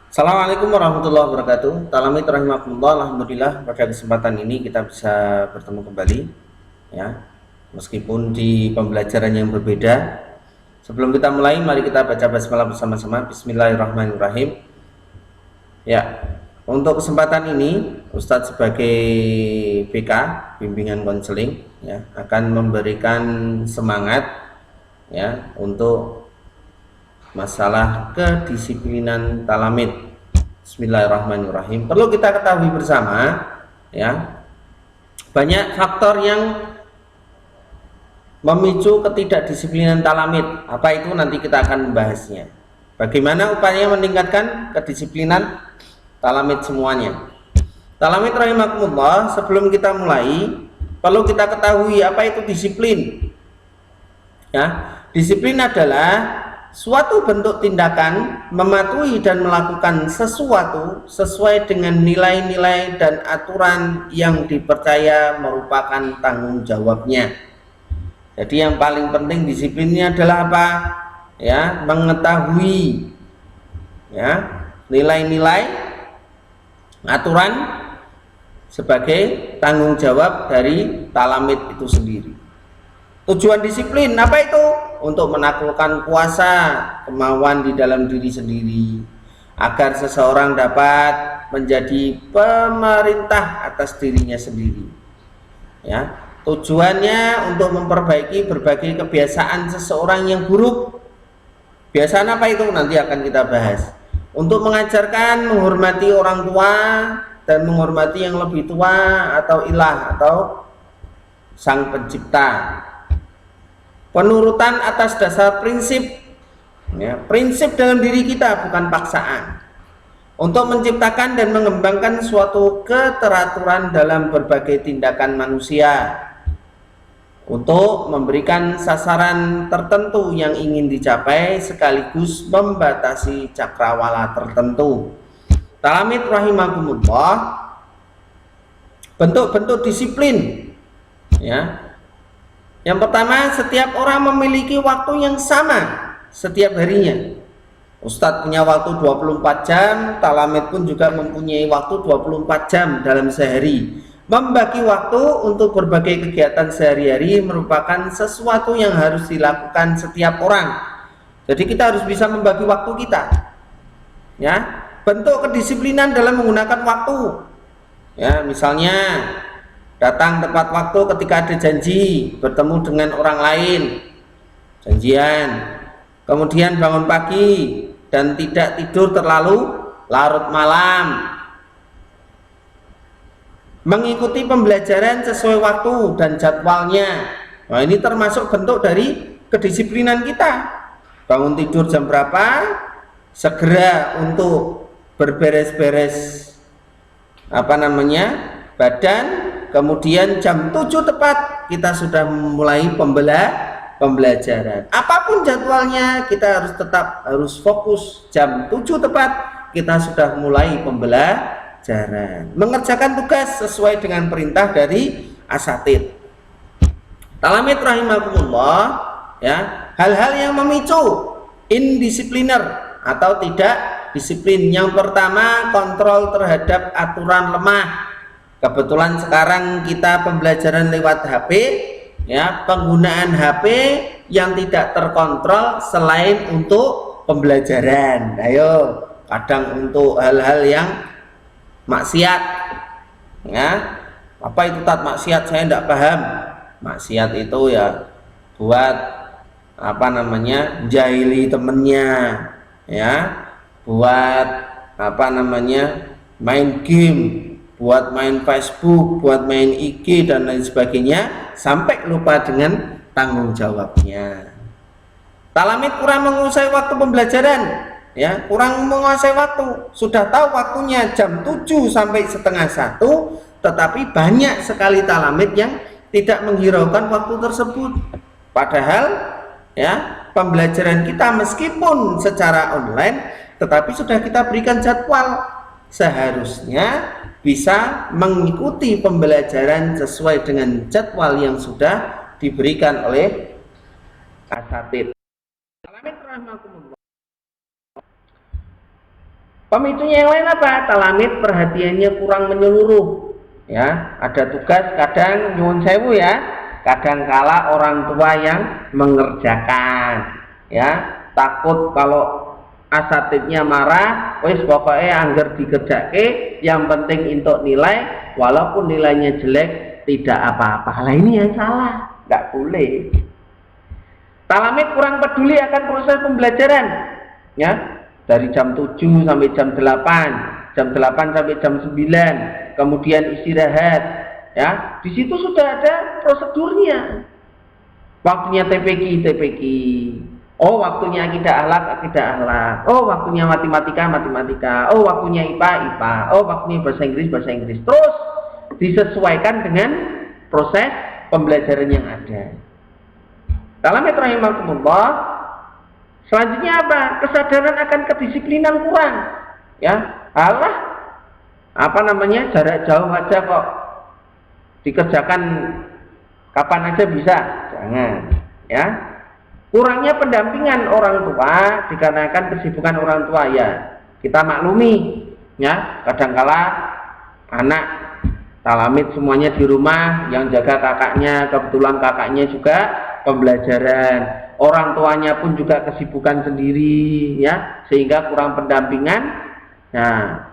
Assalamualaikum warahmatullahi wabarakatuh. Talamit rahimakumullah. Alhamdulillah pada kesempatan ini kita bisa bertemu kembali, ya. Meskipun di pembelajaran yang berbeda. Sebelum kita mulai, mari kita baca basmalah bersama-sama. Bismillahirrahmanirrahim. Ya. Untuk kesempatan ini, Ustadz sebagai BK, bimbingan konseling, ya, akan memberikan semangat, ya, untuk masalah kedisiplinan talamid. Bismillahirrahmanirrahim. Perlu kita ketahui bersama, ya, banyak faktor yang memicu ketidakdisiplinan talamid. Apa itu? Nanti kita akan membahasnya. Bagaimana upaya meningkatkan kedisiplinan talamid semuanya. Talamid rahimakumullah, sebelum kita mulai, perlu kita ketahui apa itu disiplin. Ya, disiplin adalah suatu bentuk tindakan mematuhi dan melakukan sesuatu sesuai dengan nilai-nilai dan aturan yang dipercaya merupakan tanggung jawabnya. Jadi yang paling penting disiplinnya adalah apa? Ya, mengetahui, ya, nilai-nilai, aturan sebagai tanggung jawab dari talamid itu sendiri. Tujuan disiplin apa itu? Untuk menaklukkan kuasa, kemauan di dalam diri sendiri, agar seseorang dapat menjadi pemerintah atas dirinya sendiri. Ya, tujuannya untuk memperbaiki berbagai kebiasaan seseorang yang buruk. Kebiasaan apa itu? Nanti akan kita bahas. Untuk mengajarkan menghormati orang tua dan menghormati yang lebih tua atau ilah atau sang pencipta. Penurutan atas dasar prinsip, ya, prinsip dalam diri kita, bukan paksaan. Untuk menciptakan dan mengembangkan suatu keteraturan dalam berbagai tindakan manusia, untuk memberikan sasaran tertentu yang ingin dicapai sekaligus membatasi cakrawala tertentu. Talamid rahimakumullah, bentuk-bentuk disiplin, ya. Yang pertama, setiap orang memiliki waktu yang sama setiap harinya. Ustadz punya waktu 24 jam, talamid pun juga mempunyai waktu 24 jam dalam sehari. Membagi waktu untuk berbagai kegiatan sehari-hari merupakan sesuatu yang harus dilakukan setiap orang. Jadi kita harus bisa membagi waktu kita. Ya, bentuk kedisiplinan dalam menggunakan waktu. Ya, misalnya datang tepat waktu ketika ada janji, bertemu dengan orang lain, janjian. Kemudian bangun pagi dan tidak tidur terlalu larut malam. Mengikuti pembelajaran sesuai waktu dan jadwalnya. Nah, ini termasuk bentuk dari kedisiplinan kita. Bangun tidur jam berapa? Segera untuk berberes-beres badan. Kemudian jam 7 tepat kita sudah mulai pembelajaran. Apapun jadwalnya, kita harus fokus. Jam 7 tepat kita sudah mulai pembelajaran. Mengerjakan tugas sesuai dengan perintah dari asatid. Talamid rahimakumullah, ya, hal-hal yang memicu indisipliner atau tidak disiplin. Yang pertama, kontrol terhadap aturan lemah. Kebetulan sekarang kita pembelajaran lewat HP, ya, penggunaan HP yang tidak terkontrol selain untuk pembelajaran. Ayo, kadang untuk hal-hal yang maksiat, ya. Apa itu maksiat? Saya tidak paham. Maksiat itu ya buat jahili temennya, ya, buat main game, buat main Facebook, buat main IG dan lain sebagainya, sampai lupa dengan tanggung jawabnya. Talamid kurang menguasai waktu pembelajaran, ya, kurang menguasai waktu. Sudah tahu waktunya jam 7 sampai setengah 1, tetapi banyak sekali talamid yang tidak menghiraukan waktu tersebut. Padahal, ya, pembelajaran kita meskipun secara online, tetapi sudah kita berikan jadwal. Seharusnya bisa mengikuti pembelajaran sesuai dengan jadwal yang sudah diberikan oleh asatid. Pemicunya yang lain apa? Talamid perhatiannya kurang menyeluruh. Ya, ada tugas kadang nyuwun sewu ya, kadang kala orang tua yang mengerjakan. Ya, takut kalau asatidnya marah, wis pokoknya angger dikerjake, yang penting untuk nilai, walaupun nilainya jelek tidak apa-apa. Lah ini yang salah, nggak boleh. Talamid kurang peduli akan proses pembelajaran, ya, dari jam 7 sampai jam 8, jam 8 sampai jam 9, kemudian istirahat, ya, di situ sudah ada prosedurnya. Waktunya TPQ, oh waktunya akidah akhlak, oh waktunya matematika, oh waktunya IPA, oh waktunya bahasa Inggris, terus disesuaikan dengan proses pembelajaran yang ada. Talamid rahimakumullah, selanjutnya apa? Kesadaran akan kedisiplinan kurang. Ya, jarak jauh aja kok dikerjakan kapan aja bisa, jangan. Ya, kurangnya pendampingan orang tua dikarenakan kesibukan orang tua, ya kita maklumi. Ya, kadangkala anak talamid semuanya di rumah, yang jaga kakaknya, kebetulan kakaknya juga pembelajaran, orang tuanya pun juga kesibukan sendiri, ya, sehingga kurang pendampingan. Nah,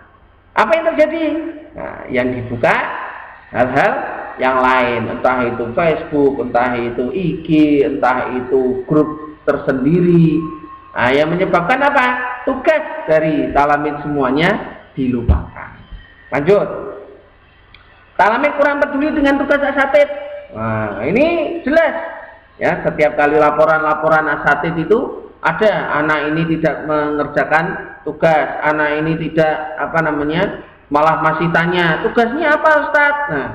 apa yang terjadi? Nah, yang dibuka hal-hal yang lain, entah itu Facebook, entah itu IG, entah itu grup tersendiri. Nah, yang menyebabkan apa? Tugas dari talamid semuanya dilupakan. Lanjut. Talamid kurang peduli dengan tugas asatid. Nah, ini jelas. Ya, setiap kali laporan asatid itu ada anak ini tidak mengerjakan tugas, anak ini tidak malah masih tanya tugasnya apa Ustadz. Nah,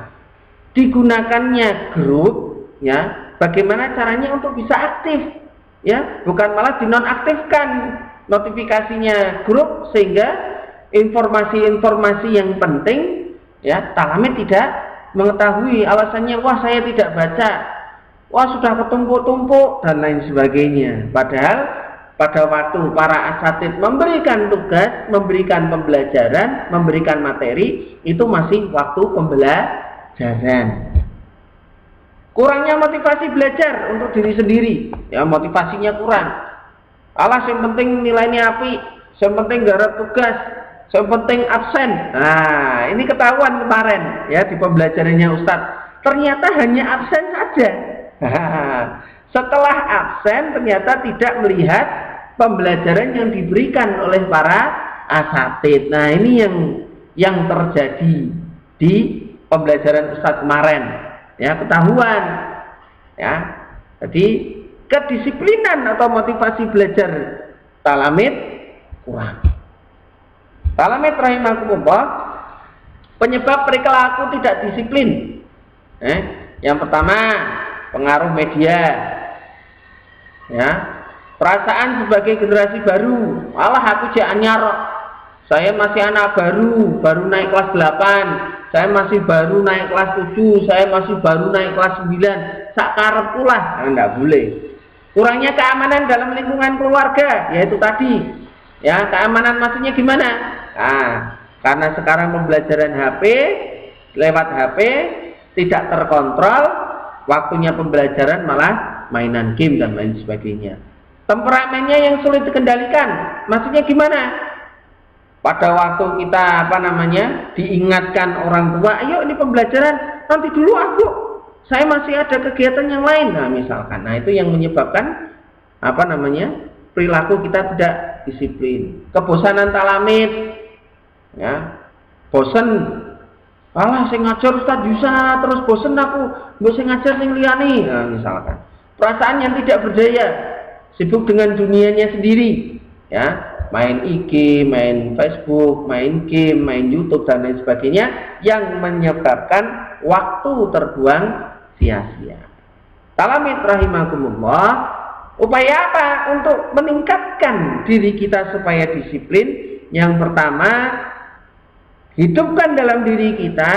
digunakannya grup, ya, bagaimana caranya untuk bisa aktif, ya, bukan malah dinonaktifkan notifikasinya grup sehingga informasi-informasi yang penting, ya, talamid tidak mengetahui. Alasannya, wah saya tidak baca, wah sudah ketumpuk-tumpuk dan lain sebagainya. Padahal pada waktu para asatid memberikan tugas, memberikan pembelajaran, memberikan materi, itu masih waktu pembelajaran. Kurangnya motivasi belajar untuk diri sendiri, ya, motivasinya kurang. Alas yang penting nilainya api, yang penting garap tugas, yang penting absen. Nah, ini ketahuan kemarin, ya, di pembelajarannya Ustadz. Ternyata hanya absen saja. Setelah absen ternyata tidak melihat pembelajaran yang diberikan oleh para asatid. Nah, ini yang terjadi di pembelajaran Ustadz kemarin, ya, ketahuan, ya. Jadi kedisiplinan atau motivasi belajar talamid kurang. Talamid rahimakumullah, penyebab perilaku tidak disiplin. Yang pertama, pengaruh media, ya, perasaan sebagai generasi baru. Alah aku jak anyar, saya masih anak baru naik kelas 8, saya masih baru naik kelas 7, saya masih baru naik kelas 9, sakarepku lah. Nah, enggak boleh. Kurangnya keamanan dalam lingkungan keluarga, yaitu tadi, ya, keamanan maksudnya gimana? Nah, karena sekarang pembelajaran lewat HP tidak terkontrol, waktunya pembelajaran malah mainan game dan lain sebagainya. Temperamennya yang sulit dikendalikan, maksudnya gimana? Pada waktu kita diingatkan orang tua, ayo ini pembelajaran, nanti dulu aku, saya masih ada kegiatan yang lain. Nah, misalkan, nah itu yang menyebabkan perilaku kita tidak disiplin. Kebosanan talamid, ya, bosen. Alah saya ngajar Ustaz bisa terus bosen aku, gue saya ngajar sing liyane. Nah, misalkan perasaan yang tidak berdaya, sibuk dengan dunianya sendiri, ya, main IG, main Facebook, main game, main YouTube dan lain sebagainya, yang menyebabkan waktu terbuang sia-sia. Talamid rahimakumullah, upaya apa untuk meningkatkan diri kita supaya disiplin? Yang pertama, hidupkan dalam diri kita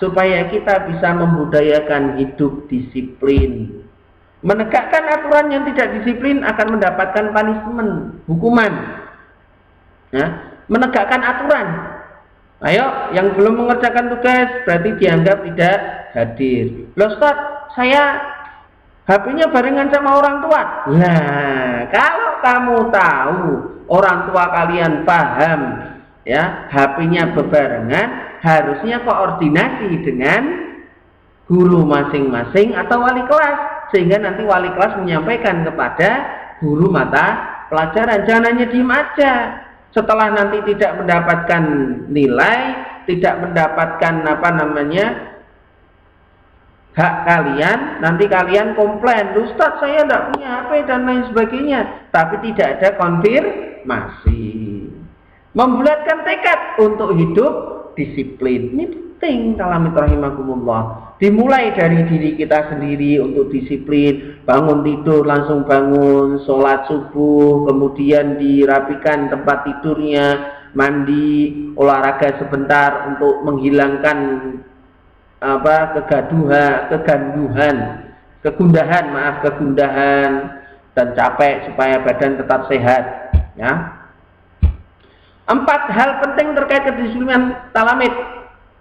supaya kita bisa membudayakan hidup disiplin. Menegakkan aturan yang tidak disiplin akan mendapatkan punishment, hukuman. Ya, menegakkan aturan. Ayo, yang belum mengerjakan tugas berarti dianggap tidak hadir. Loh Ustaz, saya HP-nya barengan sama orang tua. Nah, kalau kamu tahu orang tua kalian paham ya, HP-nya bebarengan, harusnya koordinasi dengan guru masing-masing atau wali kelas, sehingga nanti wali kelas menyampaikan kepada guru mata pelajaran. Jangan hanya diem aja. Setelah nanti tidak mendapatkan nilai, tidak mendapatkan hak kalian, nanti kalian komplain, Ustaz saya tidak punya HP dan lain sebagainya, tapi tidak ada konfirmasi. Membulatkan tekad untuk hidup disiplin, ini penting talamid rahimakumullah. Dimulai dari diri kita sendiri untuk disiplin, bangun tidur langsung bangun, sholat subuh, kemudian dirapikan tempat tidurnya, mandi, olahraga sebentar untuk menghilangkan kegundahan dan capek supaya badan tetap sehat ya. 4 hal penting terkait kedisiplinan talamid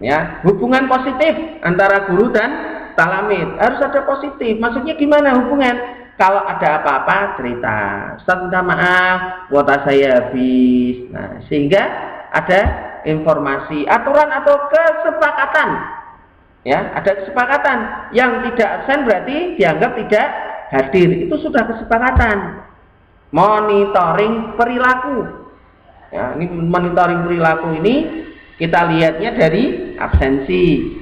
ya. Hubungan positif antara guru dan talamid harus ada positif. Maksudnya gimana hubungan? Kalau ada apa-apa cerita, Ustaz minta maaf kuota saya habis. Nah, sehingga ada informasi, aturan atau kesepakatan ya, ada kesepakatan. Yang tidak absen berarti dianggap tidak hadir, itu sudah kesepakatan. Monitoring perilaku ya, ini monitoring perilaku ini kita lihatnya dari absensi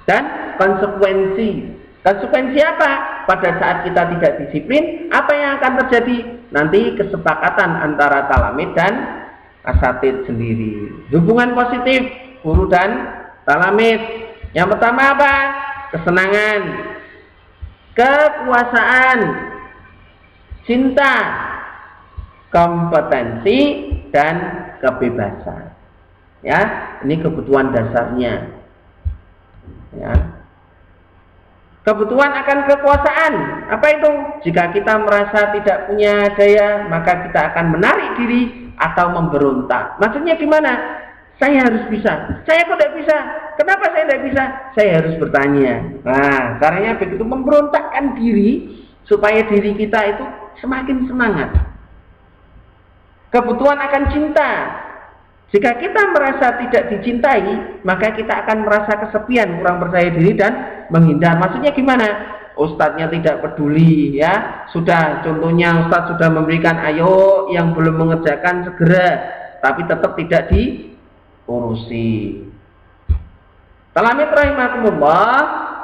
dan konsekuensi. Konsekuensi apa? Pada saat kita tidak disiplin, apa yang akan terjadi? Nanti kesepakatan antara talamid dan asatid sendiri. Hubungan positif guru dan talamid. Yang pertama apa? Kesenangan, kekuasaan, cinta, kompetensi, dan kebebasan. Ya, ini kebutuhan dasarnya. Ya. Kebutuhan akan kekuasaan, apa itu? Jika kita merasa tidak punya daya, maka kita akan menarik diri atau memberontak. Maksudnya gimana? Saya harus bisa. Saya kok tidak bisa? Kenapa saya tidak bisa? Saya harus bertanya. Nah, caranya begitu, memberontakkan diri supaya diri kita itu semakin semangat. Kebutuhan akan cinta. Jika kita merasa tidak dicintai, maka kita akan merasa kesepian, kurang percaya diri dan menghindar. Maksudnya gimana? Ustadznya tidak peduli ya. Sudah, contohnya Ustadz sudah memberikan ayo, yang belum mengerjakan segera, tapi tetap tidak diurusi. Talamid rahimakumullah,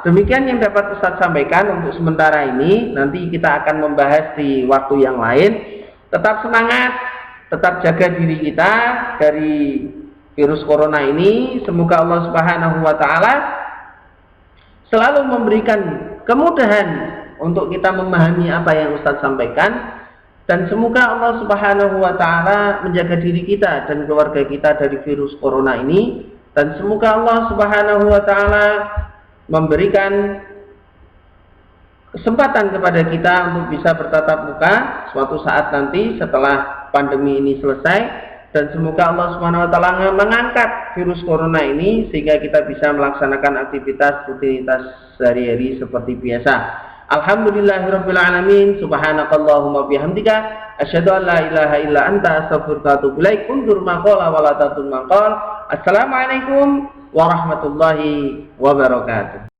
demikian yang dapat Ustadz sampaikan untuk sementara ini. Nanti kita akan membahas di waktu yang lain. Tetap semangat, tetap jaga diri kita dari virus corona ini. Semoga Allah Subhanahu wa Ta'ala selalu memberikan kemudahan untuk kita memahami apa yang Ustadz sampaikan, dan semoga Allah Subhanahu wa Ta'ala menjaga diri kita dan keluarga kita dari virus corona ini, dan semoga Allah Subhanahu wa Ta'ala memberikan kesempatan kepada kita untuk bisa bertatap muka suatu saat nanti setelah pandemi ini selesai, dan semoga Allah Subhanahu wa Ta'ala mengangkat virus corona ini sehingga kita bisa melaksanakan aktivitas rutinitas sehari-hari seperti biasa. Alhamdulillahirabbil alamin. Subhanakallahumma bihamdika asyhadu an la ilaha illa anta astaghfiruka wa atubu ilaik. Undur maqala wa la tatul maqal. Assalamualaikum warahmatullahi wabarakatuh.